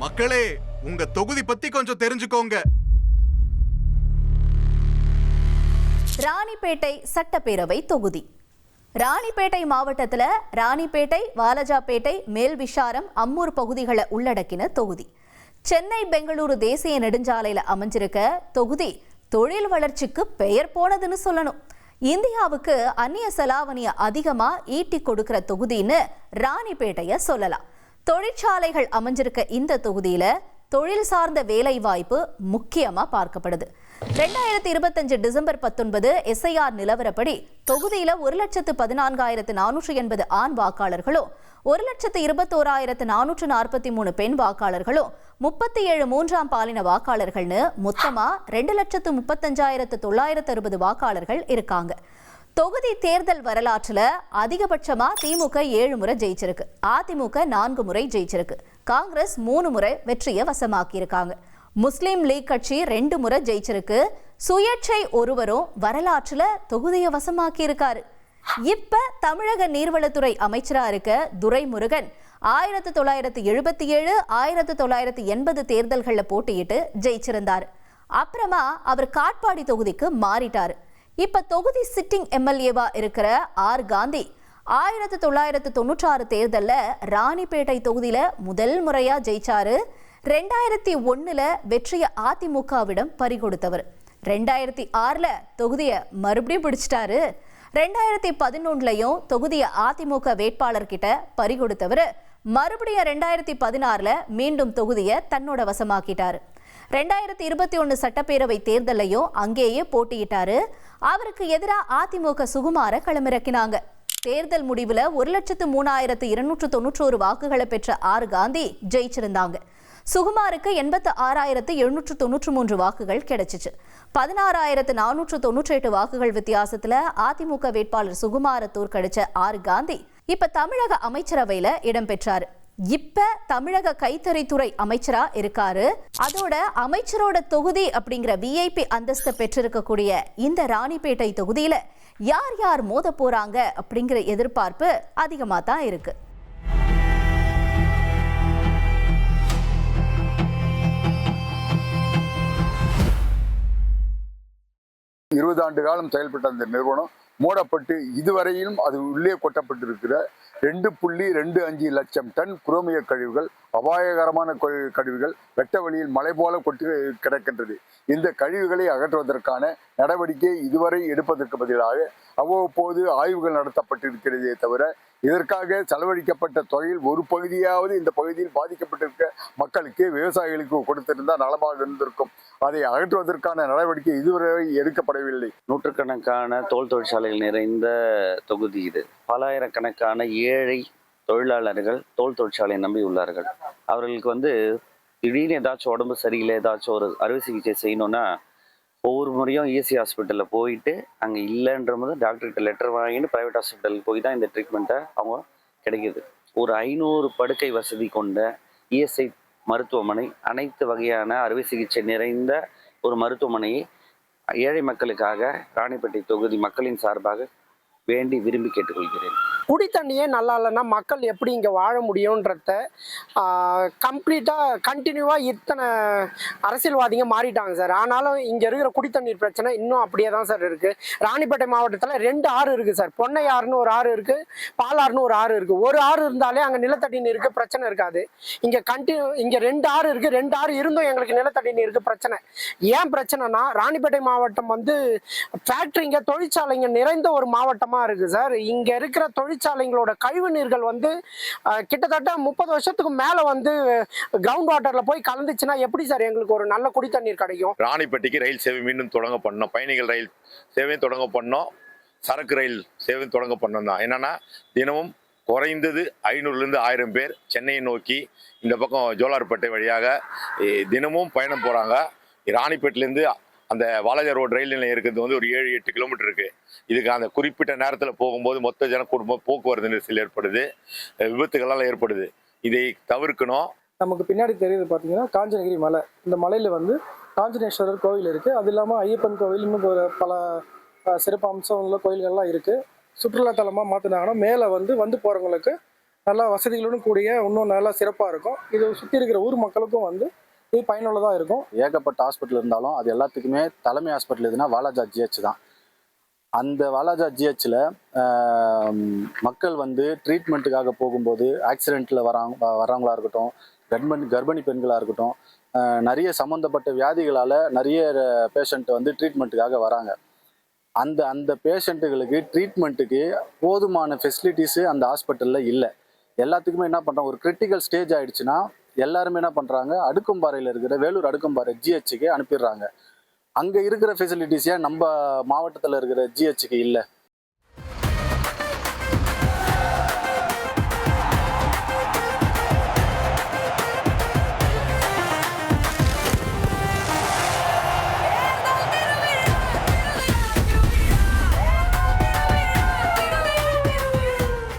மக்களே, உங்க தொகுதி பத்தி கொஞ்சம் தெரிஞ்சுக்கோங்க. ராணிப்பேட்டை சட்டப்பேரவை தொகுதி. ராணிப்பேட்டை மாவட்டத்தில் ராணிப்பேட்டை, வாலஜாப்பேட்டை, மேல்விஷாரம், அம்மூர் பகுதிகளை உள்ளடக்கின தொகுதி. சென்னை பெங்களூரு தேசிய நெடுஞ்சாலையில் அமைஞ்சிருக்க தொகுதி தொழில் வளர்ச்சிக்கு பெயர் போனதுன்னு சொல்லணும். இந்தியாவுக்கு அந்நிய செலாவணிய அதிகமா ஈட்டி கொடுக்கிற தொகுதின்னு ராணிப்பேட்டைய சொல்லலாம். தொழிற்சாலைகள் அமைஞ்சிருக்க இந்த தொகுதியில தொழில் சார்ந்த வேலை வாய்ப்பு முக்கியமா பார்க்கப்படுது. 2025 டிசம்பர் 19 SIR நிலவரப்படி தொகுதியில 1,14,480 ஆண் வாக்காளர்களும் 1,21,443 பெண் வாக்காளர்களும் 37 மூன்றாம் பாலின வாக்காளர்கள்னு மொத்தமா 2,35,960 வாக்காளர்கள் இருக்காங்க. தொகுதி தேர்தல் வரலாற்றுல அதிகபட்சமா திமுக 7 முறை ஜெயிச்சிருக்கு, அதிமுக 4 முறை ஜெயிச்சிருக்கு, காங்கிரஸ் 3 முறை வெற்றியை வசமாக்கி இருக்காங்க, முஸ்லிம் லீக் கட்சி 2 முறை ஜெயிச்சிருக்கு, சுயேட்சை ஒருவரும் வரலாற்றுல தொகுதியை வசமாக்கி இருக்காரு. இப்ப தமிழக நீர்வளத்துறை அமைச்சரா இருக்க துரைமுருகன் 1977, 1980 தேர்தல்களில் போட்டியிட்டு ஜெயிச்சிருந்தாரு. அப்புறமா அவர் காட்பாடி தொகுதிக்கு மாறிட்டாரு. இப்ப தொகுதி சிட்டிங் MLAவா இருக்கிற ஆர் காந்தி 1996 தேர்தல்ல ராணிப்பேட்டை தொகுதியில முதல் முறையா ஜெயிச்சாரு. 2001 வெற்றிய அதிமுகவிடம் பறிகொடுத்தவர். 2006 தொகுதியை மறுபடியும் பிடிச்சிட்டாரு. 2011 தொகுதியை அதிமுக வேட்பாளர்கிட்ட பறிகொடுத்தவர் மறுபடியும் 2016 மீண்டும் தொகுதியை தன்னோட வசமாக்கிட்டாரு. 2021 சட்டப்பேரவை தேர்தலையும் அங்கேயே போட்டியிட்டாரு. அவருக்கு எதிராக அதிமுக சுகுமார களமிறக்கினாங்க. தேர்தல் முடிவுல 1,03,291 வாக்குகளை பெற்ற ஆர் காந்தி ஜெயிச்சிருந்தாங்க. சுகுமாருக்கு 86,793 வாக்குகள் கிடைச்சிச்சு. 16,498 வாக்குகள் வித்தியாசத்துல அதிமுக வேட்பாளர் சுகுமார தோற்கடிச்ச ஆர் காந்தி இப்ப தமிழக அமைச்சரவையில இடம்பெற்றாரு. இப்ப தமிழக கைத்தறித்துறை அமைச்சரா இருக்காரு. அதோட அமைச்சரோட தொகுதி அப்படிங்கிற VIP அந்தஸ்தை பெற்றிருக்கக்கூடிய இந்த ராணிப்பேட்டை தொகுதியில யார் யார் மோத போறாங்க அப்படிங்கிற எதிர்பார்ப்பு அதிகமா தான் இருக்கு. ஆண்டு காலம் செயல்பட்ட அந்த நிறுவனம் மூடப்பட்டு இதுவரையிலும் அது உள்ளே கொட்டப்பட்டிருக்கிற 2.25 லட்சம் டன் குரோமிய கழிவுகள், அபாயகரமான கழிவுகள் வெட்ட வழியில் மலை போல கொட்டி கிடக்கின்றது. இந்த கழிவுகளை அகற்றுவதற்கான நடவடிக்கை இதுவரை எடுப்பதற்கு பதிலாக அவ்வப்போது ஆய்வுகள் நடத்தப்பட்டிருக்கிறதே தவிர இதற்காக செலவழிக்கப்பட்ட தொகையில் ஒரு பகுதியாவது இந்த பகுதியில் பாதிக்கப்பட்டிருக்க மக்களுக்கு, விவசாயிகளுக்கு கொடுத்திருந்தால் நலமாக இருந்திருக்கும். அதை அகற்றுவதற்கான நடவடிக்கை இதுவரை எடுக்கப்படவில்லை. நூற்றுக்கணக்கான தோல் தொழிற்சாலைகள் நிறைந்த தொகுதி இது. பலாயிரக்கணக்கான ஏழை தொழிலாளர்கள் தோல் தொழிற்சாலையை நம்பி உள்ளார்கள். அவர்களுக்கு திடீர்னு ஏதாச்சும் உடம்பு சரியில்லை, ஏதாச்சும் ஒரு அறுவை சிகிச்சை செய்யணும்னா ஒவ்வொரு முறையும் ESI ஹாஸ்பிட்டலில் போயிட்டு அங்கே இல்லைன்ற போது டாக்டர்கிட்ட லெட்டர் வாங்கிட்டு ப்ரைவேட் ஹாஸ்பிட்டலுக்கு போய் தான் இந்த ட்ரீட்மெண்ட்டை அவங்க கிடைக்கிது. ஒரு 500 படுக்கை வசதி கொண்ட ESI மருத்துவமனை, அனைத்து வகையான அறுவை சிகிச்சை நிறைந்த ஒரு மருத்துவமனையை ஏழை மக்களுக்காக ராணிப்பேட்டை தொகுதி மக்களின் சார்பாக வேண்டி விரும்பி கேட்டுக்கொள்கிறேன். குடி தண்ணியே நல்லா இல்லைன்னா மக்கள் எப்படி இங்கே வாழ முடியுன்றத கம்ப்ளீட்டாக கண்டினியூவாக இத்தனை அரசியல்வாதிங்க மாறிட்டாங்க சார். ஆனாலும் இங்கே இருக்கிற குடித்தண்ணீர் பிரச்சனை இன்னும் அப்படியே தான் சார் இருக்குது. ராணிப்பேட்டை மாவட்டத்தில் 2 ஆறு இருக்குது சார். பொன்னையாறுன்னு ஒரு ஆறு இருக்குது, பாலாறுன்னு ஒரு ஆறு இருக்குது. ஒரு ஆறு இருந்தாலே அங்கே நிலத்தடி நீருக்கு பிரச்சனை இருக்காது. இங்கே இங்கே 2 ஆறு இருக்குது. 2 ஆறு இருந்தும் எங்களுக்கு நிலத்தடி நீருக்கு பிரச்சனை. ஏன் பிரச்சனைனா ராணிப்பேட்டை மாவட்டம் ஃபேக்ட்ரிங்க, தொழிற்சாலைங்க நிறைந்த ஒரு மாவட்டமாக இருக்குது சார். இங்கே இருக்கிற தொழிற்சாலைகளோட கழிவு நீர்கள் கிட்டத்தட்ட 30 வருஷத்துக்கு மேல கிரவுண்ட் வாட்டர்ல போய் கலந்துச்சுன்னா எப்படி சார் எங்களுக்கு ஒரு நல்ல குடித்தண்ணீர் கிடைக்கும்? ராணிப்பேட்டைக்கு ரயில் சேவை மீண்டும் தொடங்க பண்ணோம், பயணிகள் ரயில் சேவையும் தொடங்க பண்ணோம், சரக்கு ரயில் சேவையும் தொடங்க பண்ணோம் தான். என்னன்னா தினமும் குறைந்தது 500லேருந்து 1000 பேர் சென்னையை நோக்கி இந்த பக்கம் ஜோலார்பேட்டை வழியாக தினமும் பயணம் போறாங்க. ராணிப்பேட்டிலேருந்து அந்த வாலாஜா ரோடு ரயில் நிலையம் இருக்கிறது ஒரு 7-8 கிலோமீட்டர் இருக்கு. இதுக்கு அந்த குறிப்பிட்ட நேரத்தில் போகும்போது மொத்த ஜன குடும்பம் போக்குவரத்து நெரிசல் ஏற்படுது, விபத்துகள்லாம் ஏற்படுது. இதை தவிர்க்கணும். நமக்கு பின்னாடி தெரியுது பார்த்தீங்கன்னா காஞ்சனகிரி மலை. இந்த மலையில் காஞ்சனேஸ்வரர் கோவில் இருக்குது. அது இல்லாமல் ஐயப்பன் கோவில், இன்னும் பல சிறப்பு அம்சம் உள்ள கோயில்கள்லாம் இருக்குது. சுற்றுலாத்தலமாக மாற்றினாங்கன்னா மேலே வந்து போகிறவங்களுக்கு நல்லா வசதிகளுடன் கூடிய இன்னும் நல்லா சிறப்பாக இருக்கும். இது சுற்றி இருக்கிற ஊர் மக்களுக்கும் வந்து இது பயனுள்ளதாக இருக்கும். ஏகப்பட்ட ஹாஸ்பிட்டல் இருந்தாலும் அது எல்லாத்துக்குமே தலைமை ஹாஸ்பிட்டல் எதுனா வாலாஜா ஜிஹெச் தான். அந்த வாலாஜா ஜிஹெச்சில் மக்கள் வந்து ட்ரீட்மெண்ட்டுக்காக போகும்போது ஆக்சிடெண்ட்டில் வரவங்களா இருக்கட்டும், கர்ப்பிணி பெண்களாக இருக்கட்டும், நிறைய சம்மந்தப்பட்ட வியாதிகளால் நிறைய பேஷண்ட் வந்து ட்ரீட்மெண்ட்டுக்காக வராங்க. அந்த பேஷண்ட்டுகளுக்கு ட்ரீட்மெண்ட்டுக்கு போதுமான ஃபெசிலிட்டிஸு அந்த ஹாஸ்பிட்டலில் இல்லை. எல்லாத்துக்குமே என்ன பண்ணுறாங்க, ஒரு கிரிட்டிக்கல் ஸ்டேஜ் ஆகிடுச்சுன்னா எல்லாருமே என்ன பண்ணுறாங்க, அடுக்கம்பாறையில் இருக்கிற வேலூர் அடுக்கம்பாறை ஜிஹெச்சுக்கு அனுப்பிடுறாங்க. அங்கே இருக்கிற ஃபெசிலிட்டிஸே நம்ம மாவட்டத்தில் இருக்கிற ஜிஹெச்சுக்கு இல்லை.